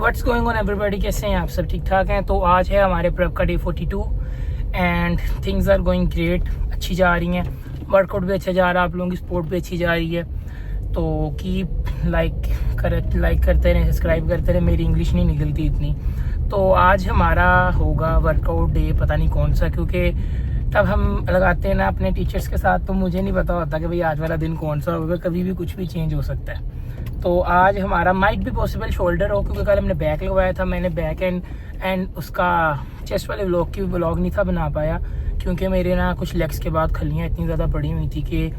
What's going on everybody, कैसे हैं आप सब? ठीक ठाक हैं। तो आज है हमारे प्रेप का day 42 and things are going great. अच्छी जा रही हैं, वर्कआउट भी अच्छा जा रहा है, आप लोगों की सपोर्ट भी अच्छी जा रही है। तो कीप लाइक करते रहें, सब्सक्राइब करते रहें। मेरी इंग्लिश नहीं निकलती इतनी। तो आज हमारा होगा वर्कआउट डे, पता नहीं कौन सा, क्योंकि तब हम लगाते हैं ना अपने टीचर्स के साथ, तो मुझे नहीं पता होता कि भाई आज वाला दिन कौन सा होगा। कभी भी कुछ भी चेंज हो सकता है। तो आज हमारा माइट भी पॉसिबल शोल्डर हो, क्योंकि कल हमने बैक लगवाया था। मैंने बैक एंड उसका चेस्ट वाले व्लॉग की व्लॉग नहीं था बना पाया, क्योंकि मेरे ना कुछ लेग्स के बाद खलियाँ इतनी ज़्यादा पड़ी हुई थी कि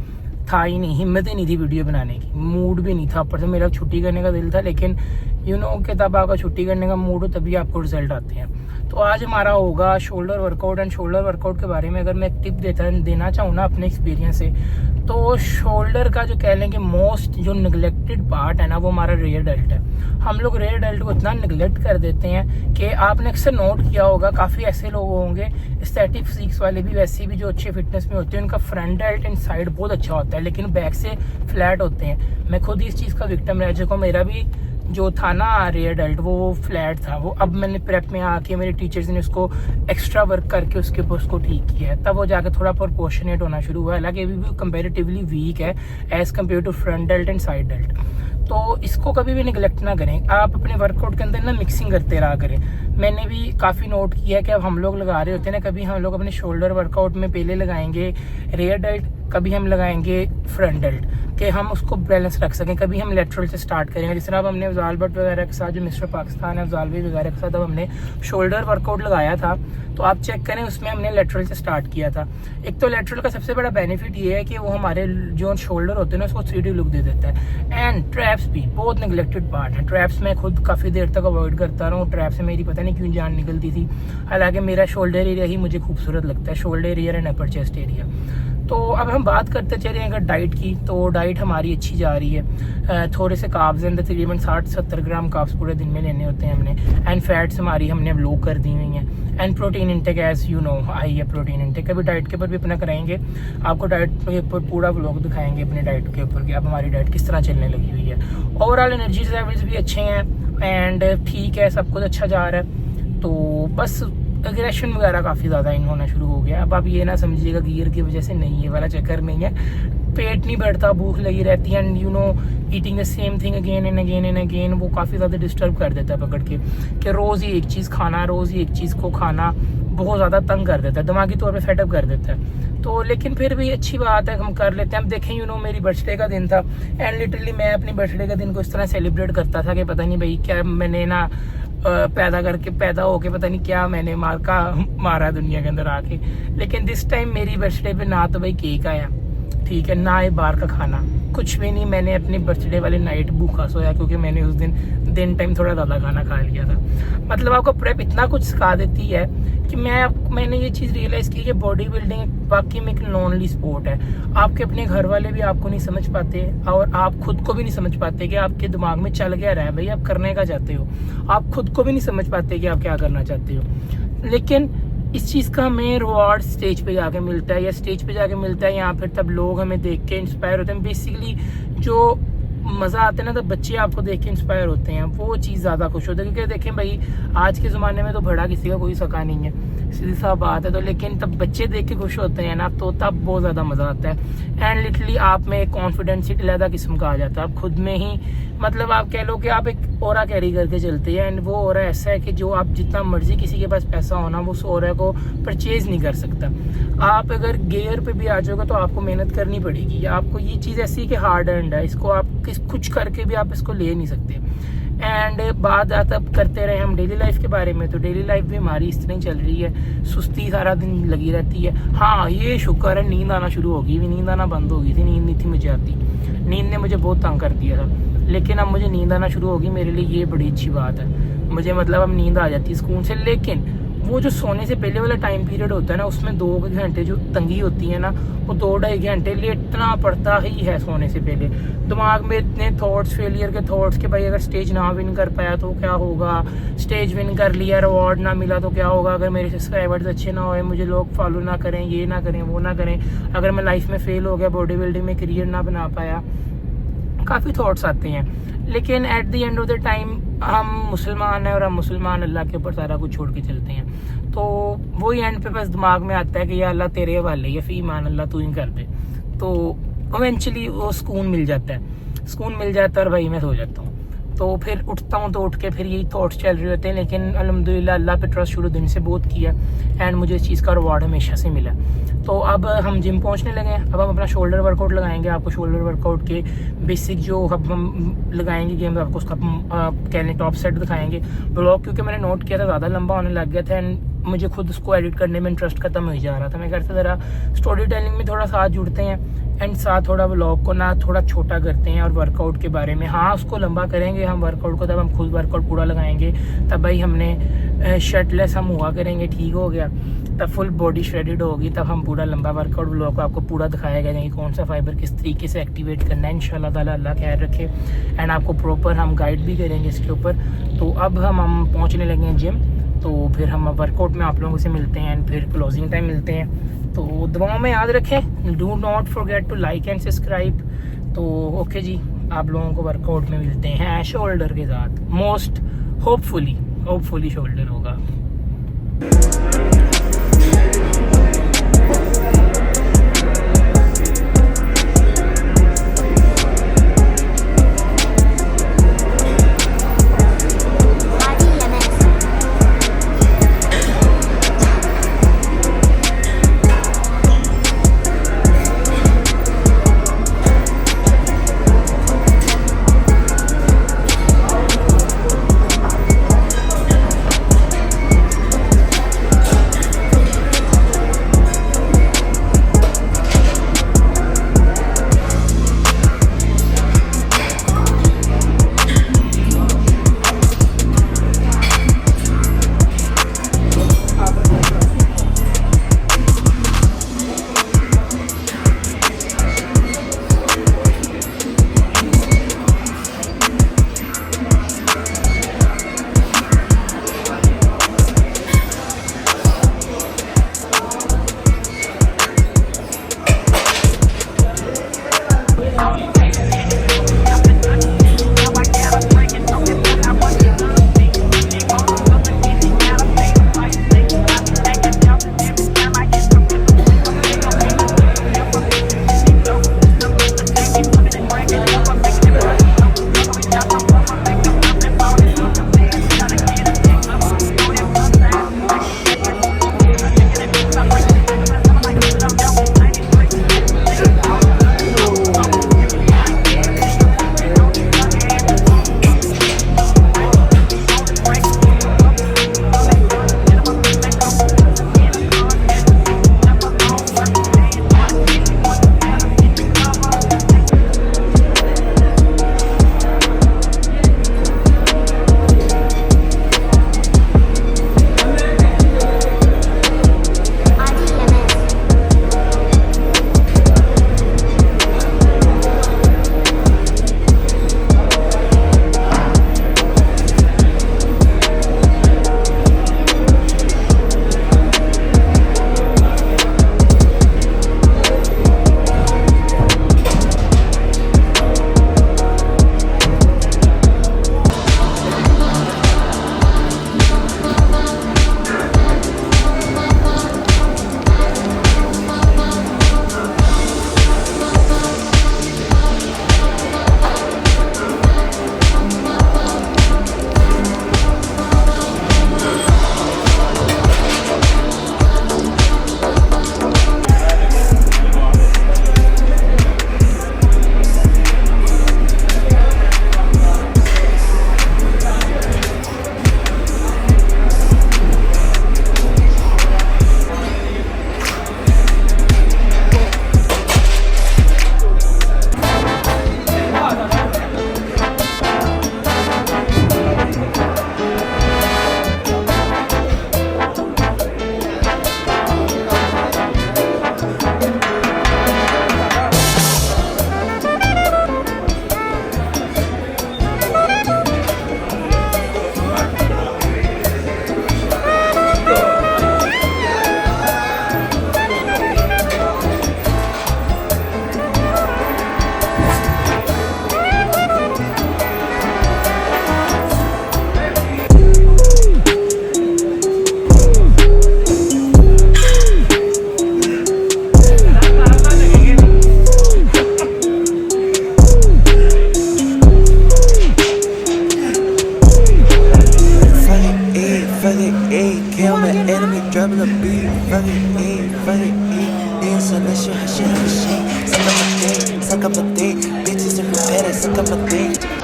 था ही नहीं, हिम्मत ही नहीं थी वीडियो बनाने की, मूड भी नहीं था। ऊपर से मेरा छुट्टी करने का दिल था, लेकिन यू नो कि तब आपका छुट्टी करने का मूड हो तभी आपको रिजल्ट आते हैं। तो आज हमारा होगा shoulder workout. And shoulder workout के बारे में अगर मैं एक टिप देना चाहूँ ना अपने एक्सपीरियंस से, तो शोल्डर का जो कह लें कि मोस्ट जो निगलेक्टेड पार्ट है ना, वो हमारा रेयर डेल्ट है। हम लोग रेयर डेल्ट को इतना निगलेक्ट कर देते हैं कि आपने अक्सर नोट किया होगा, काफ़ी ऐसे लोग होंगे स्टैटिक फिजिक्स वाले भी, वैसे भी जो अच्छे फिटनेस में होते हैं, उनका फ्रंट डेल्ट एंड साइड बहुत अच्छा होता है, लेकिन बैक से फ्लैट होते हैं। मैं खुद इस चीज़ का विक्टिम रह चुका हूँ। मेरा भी जो था ना रेयर डेल्ट, वो फ्लैट था। वो अब मैंने प्रेप में आके मेरे टीचर्स ने उसको एक्स्ट्रा वर्क करके उसके ऊपर उसको ठीक किया है, तब वो जाके थोड़ा प्रोपोर्शनेट होना शुरू हुआ है। हालांकि अभी भी कंपेरेटिवली वीक है as compare to front delt and side delt. तो इसको कभी भी निगलेक्ट ना करें। आप अपने वर्कआउट के अंदर ना मिक्सिंग करते रहा करें। मैंने भी काफ़ी नोट किया है कि अब हम लोग लगा रहे होते हैं ना, कभी हम लोग अपने शोल्डर वर्कआउट में पहले लगाएंगे रेयर डेल्ट, कभी हम लगाएंगे फ्रंट डेल्ट, कि हम उसको बैलेंस रख सकें। कभी हम लेटरल से स्टार्ट करेंगे, जिस तरह अब हमने अफजाल भट्ट वगैरह के साथ, जो मिस्टर पाकिस्तान है अफजाल भाई वगैरह के साथ, अब हमने शोल्डर वर्कआउट लगाया था, तो आप चेक करें उसमें हमने लेटरल से स्टार्ट किया था। एक तो लेटरल का सबसे बड़ा बेनिफिट ये है कि वो हमारे जो शोल्डर होते हैं ना उसको 3D लुक दे देता है। एंड ट्रैप्स भी बहुत निगलेक्टेड पार्ट है। ट्रैप्स मैं खुद काफ़ी देर तक अवॉइड करता रहा हूँ। ट्रैप से मेरी पता नहीं क्यों जान निकलती थी। हालांकि मेरा शोल्डर एरिया ही मुझे खूबसूरत लगता है, shoulder area and upper chest area. तो अब हम बात करते चले अगर डाइट की, तो डाइट हमारी अच्छी जा रही है। थोड़े से कार्ब्स अंदर तकरीबन 60-70 ग्राम कार्ब्स पूरे दिन में लेने होते हैं हमने। एंड फैट्स हमारी हमने अब लो कर दी हुई हैं। And protein intake as you know high है प्रोटीन इंटेक। अभी डाइट के ऊपर भी अपना कराएंगे, आपको डाइट के ऊपर पूरा व्लॉग दिखाएंगे अपने डाइट के ऊपर कि अब हमारी डाइट किस तरह चलने लगी हुई है। ओवरऑल एनर्जी लेवल्स भी अच्छे हैं एंड ठीक है, सब कुछ अच्छा जा रहा है। तो बस एग्रेशन वगैरह काफ़ी ज़्यादा इन होना शुरू हो गया। अब आप ये ना समझिएगा गियर की वजह से नहीं, ये वाला चक्कर नहीं है। पेट नहीं बढ़ता, भूख लगी रहती है and you know eating the same thing again and again, वो काफ़ी ज़्यादा डिस्टर्ब कर देता है पकड़ के, कि रोज़ ही एक चीज़ खाना, रोज़ ही एक चीज़ को खाना बहुत ज़्यादा तंग कर देता है, दिमागी तौर पे सेटअप कर देता है। तो लेकिन फिर भी अच्छी बात है, हम कर लेते हैं। अब देखें यू नो मेरी बर्थडे का दिन था एंड लिटरली मैं अपनी बर्थडे का दिन को इस तरह सेलिब्रेट करता था कि पता नहीं भाई क्या मैंने ना पैदा होके पता नहीं क्या मैंने मारा दुनिया के अंदर आके। लेकिन दिस टाइम मेरी बर्थडे पे ना तो भाई केक आया, ठीक है, ना ही बाहर का खाना, कुछ भी नहीं। मैंने अपनी बर्थडे वाले नाइट भूखा सोया, क्योंकि मैंने उस दिन टाइम थोड़ा ज़्यादा खाना खा लिया था। मतलब आपको प्रेप इतना कुछ सिखा देती है कि मैंने ये चीज़ रियलाइज़ की कि बॉडी बिल्डिंग वाकई में एक लोनली स्पोर्ट है। आपके अपने घर वाले भी आपको नहीं समझ पाते और आप खुद को भी नहीं समझ पाते कि आपके दिमाग में चल क्या रहा है, भाई आप करने का चाहते हो। आप खुद को भी नहीं समझ पाते कि आप क्या करना चाहते हो। लेकिन इस चीज़ का हमें रिवॉर्ड स्टेज पे जाके मिलता है, या स्टेज पे जाके मिलता है, या फिर तब लोग हमें देख के इंस्पायर होते हैं। बेसिकली जो मज़ा आता है ना, तो बच्चे आपको देख के इंस्पायर होते हैं, वो चीज़ ज़्यादा खुश होती है। क्योंकि देखें भाई आज के ज़माने में तो बड़ा किसी का कोई सका नहीं है, सीधी सा बात है। तो लेकिन तब बच्चे देख के खुश होते हैं ना, तो तब बहुत ज़्यादा मज़ा आता है। एंड लिटरली आप में एक कॉन्फिडेंस अलग किस्म का आ जाता है। आप खुद में ही मतलब आप कह लो कि आप एक ओरा कैरी करके चलते हैं। एंड वो ओरा ऐसा है कि जो आप जितना मर्जी किसी के पास पैसा होना, वो उस ओरा को परचेज नहीं कर सकता। आप अगर गियर पे भी आ जाओगे तो आपको मेहनत करनी पड़ेगी। आपको ये चीज़ ऐसी कि हार्ड अर्नड है, इसको आप कुछ करके भी आप इसको ले नहीं सकते। एंड बात अब करते रहे हम डेली लाइफ के बारे में, तो डेली लाइफ भी हमारी इस तरह ही चल रही है। सुस्ती सारा दिन लगी रहती है। हाँ ये शुक्र है नींद आना शुरू हो गई, नींद आना बंद हो गई थी, नींद नहीं थी मुझे आती, नींद ने मुझे बहुत तंग कर दिया था। लेकिन अब मुझे नींद आना शुरू होगी, मेरे लिए ये बड़ी अच्छी बात है। मुझे मतलब अब नींद आ जाती है सुकून से। लेकिन वो जो सोने से पहले वाला टाइम पीरियड होता है ना, उसमें 2 घंटे जो तंगी होती है ना, वो 2-2.5 घंटे लेटना पड़ता ही है सोने से पहले। दिमाग में इतने थॉट्स, फेलियर के थॉट्स कि भाई अगर स्टेज ना विन कर पाया तो क्या होगा, स्टेज विन कर लिया रिवॉर्ड ना मिला तो क्या होगा, अगर मेरे सब्सक्राइबर्स अच्छे ना होए, मुझे लोग फॉलो ना करें, ये ना करें, वो ना करें, अगर मैं लाइफ में फेल हो गया, बॉडी बिल्डिंग में करियर ना बना पाया, काफ़ी थॉट्स आते हैं, लेकिन at the end of the time हम मुसलमान हैं और हम मुसलमान अल्लाह के ऊपर सारा कुछ छोड़ के चलते हैं। तो वही एंड पे बस दिमाग में आता है कि या अल्लाह तेरे हवाले या फी मान अल्लाह तू ही कर दे, तो इवेंचुअली वो सुकून मिल जाता है, सुकून मिल जाता है और भाई मैं सो जाता हूँ। तो फिर उठता हूँ तो उठ के फिर यही थॉट्स चल रहे होते हैं, लेकिन अल्हम्दुलिल्लाह अल्लाह पे ट्रस्ट शुरू दिन से बहुत किया एंड मुझे इस चीज़ का रिवॉर्ड हमेशा से मिला। तो अब हम जिम पहुँचने लगे हैं, अब हम अपना शोल्डर वर्कआउट लगाएंगे। आपको शोल्डर वर्कआउट के बेसिक जो अब हम लगाएंगे गेम, आपको उसका कह लें टॉप सेट दिखाएंगे। ब्लॉग क्योंकि मैंने नोट किया था ज़्यादा लंबा होने लग गया था एंड मुझे खुद उसको एडिट करने में इंटरेस्ट खत्म हो जा रहा था। मैं कहता ज़रा स्टोरी टेलिंग में थोड़ा साथ जुड़ते हैं एंड साथ थोड़ा व्लॉग को ना थोड़ा छोटा करते हैं और वर्कआउट के बारे में हाँ उसको लंबा करेंगे हम वर्कआउट को, तब हम खुद वर्कआउट पूरा लगाएंगे, तब भाई हमने शर्टलेस हम हुआ करेंगे, ठीक हो गया, तब फुल बॉडी श्रेडेड होगी, तब हम पूरा लंबा वर्कआउट व्लॉग को आपको पूरा दिखाया जाएगा कौन सा फाइबर किस तरीके से एक्टिवेट करना है। इंशाल्लाह ताला अल्लाह खैर रखे एंड आपको प्रॉपर हम गाइड भी करेंगे इसके ऊपर। तो अब हम पहुँचने लगे हैं जिम, तो फिर हम वर्कआउट में आप लोगों से मिलते हैं एंड फिर क्लोजिंग टाइम मिलते हैं। तो दुआओं में याद रखें, do not forget to like and subscribe. तो ओके जी, आप लोगों को वर्कआउट में मिलते हैं शोल्डर के साथ, मोस्ट होपफुली शोल्डर होगा। bitches and repetitive, a couple things.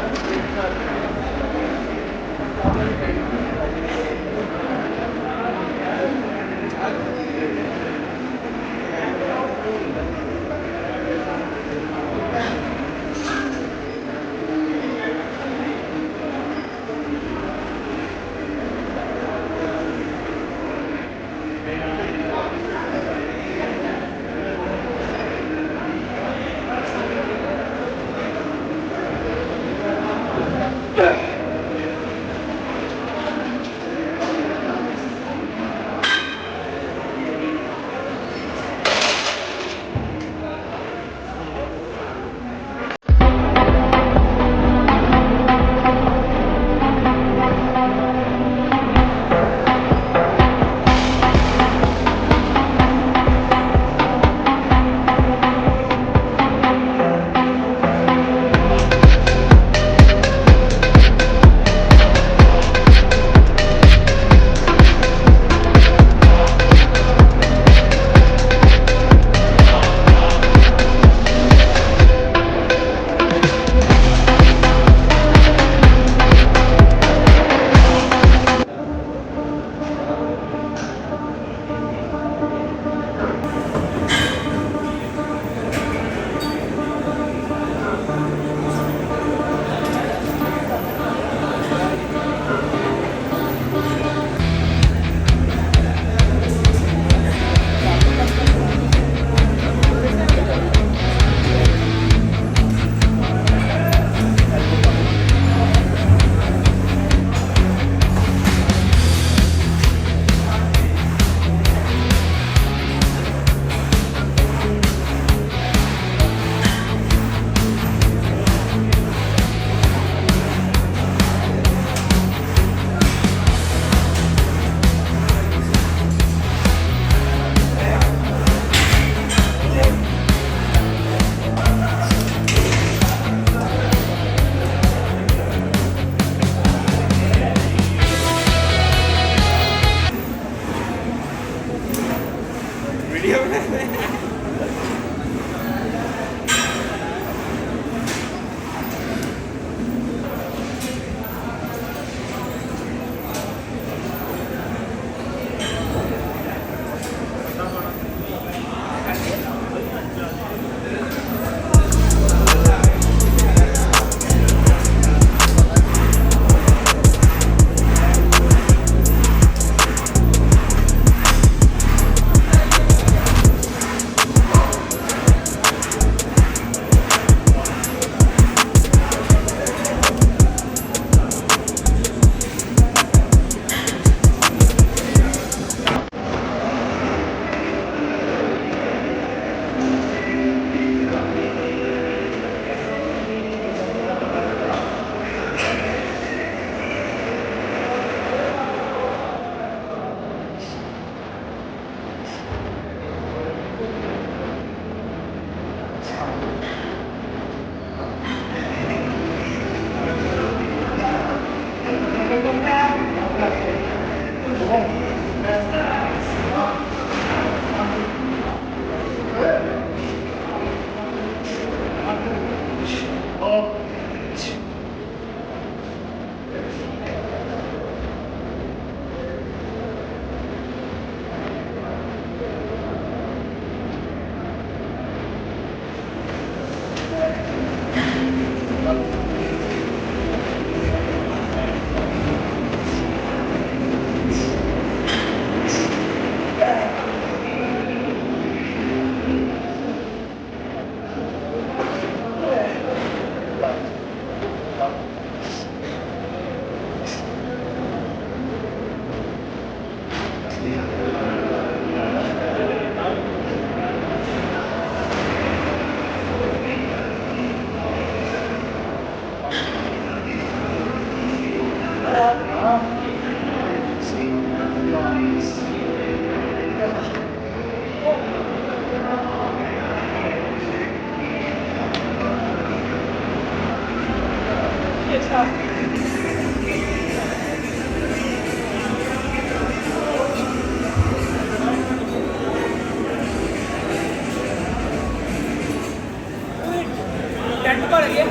पड़ गया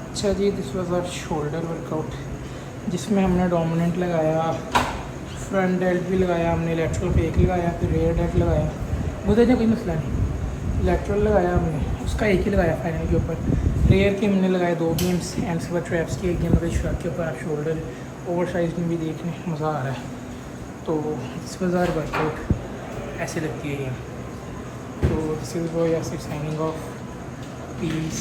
अच्छा जी, this was our shoulder workout जिसमें हमने डोमिनेंट लगाया, फ्रंट डेल्ट भी लगाया हमने, लेटरल फेक लगाया, फिर रेयर डेल्ट लगाया। मुझे कोई मसला नहीं, लेटरल लगाया हमने, उसका एक ही लगाया फाइनल के ऊपर। रेयर के हमने लगाए 2 गेम्स, एंड सुबह ट्रैप्स की एक गेम लगाई शॉट के ऊपर। आप शोल्डर ओवर साइज में भी देखने मज़ा आ रहा है। तो दिस वाज आवर वर्कआउट, ऐसे लगती है गेम। तो this is Yasir signing off, piece.